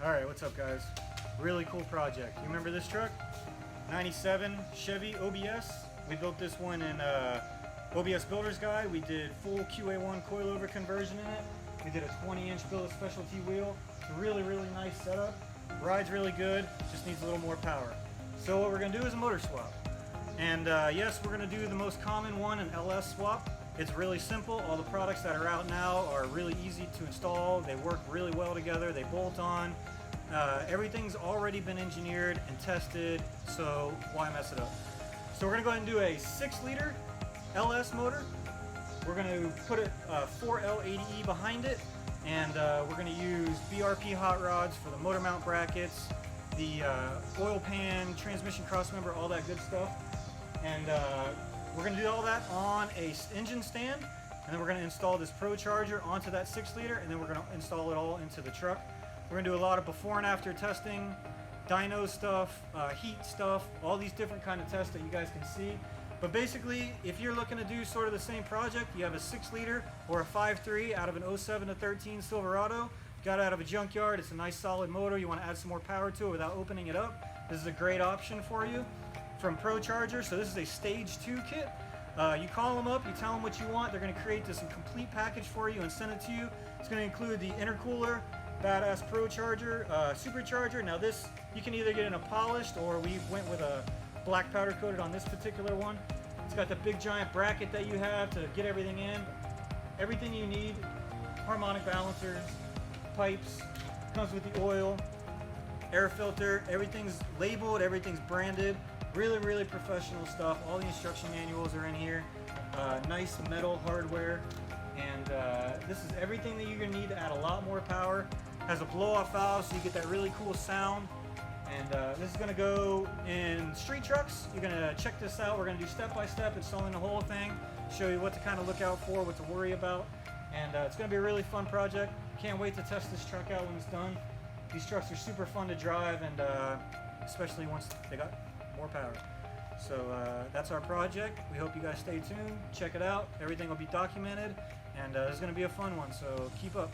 Alright, what's up guys? Really cool project. You remember this truck? 97 Chevy OBS. We built this one in OBS Builder's Guide. We did full QA1 coilover conversion in it. We did a 20-inch billet specialty wheel. It's a really nice setup. Rides really good, just needs a little more power. So what we're going to do is a motor swap. And yes, we're going to do the most common one, an LS swap. It's really simple. All the products that are out now are really easy to install. They work really well together. They bolt on. Everything's already been engineered and tested, so why mess it up? So we're going to go ahead and do a 6-liter LS motor. We're going to put a 4L80E behind it, and we're going to use BRP hot rods for the motor mount brackets, the oil pan, transmission cross member, all that good stuff. And we're going to do all that on a engine stand, and then we're going to install this Procharger onto that 6-liter, and then we're going to install it all into the truck. We're going to do a lot of before and after testing, dyno stuff, heat stuff, all these different kind of tests that you guys can see. But basically, if you're looking to do sort of the same project, you have a 6-liter or a 5.3 out of an 07 to 13 Silverado, got it out of a junkyard, it's a nice solid motor, you want to add some more power to it without opening it up, this is a great option for you. From Procharger, so this is a stage 2 kit. You call them up, you tell them what you want, they're going to create this complete package for you and send it to you. It's going to include the intercooler, badass Procharger, supercharger. Now this, you can either get in a polished, or we went with a black powder coated on this particular one. It's got the big giant bracket that you have to get everything in. Everything you need, harmonic balancers, pipes, comes with the oil, air filter, everything's labeled, everything's branded. Really professional stuff. All the instruction manuals are in here. Nice metal hardware, and this is everything that you're gonna need to add a lot more power. Has a blow-off valve, so you get that really cool sound. And this is gonna go in street trucks. You're gonna check this out. We're gonna do step-by-step installing the whole thing, show you what to kind of look out for, what to worry about, and it's gonna be a really fun project. Can't wait to test this truck out when it's done. These trucks are super fun to drive, and especially once they got more power. So that's our project. We hope you guys stay tuned, check it out. Everything will be documented, and it's going to be a fun one, so keep up.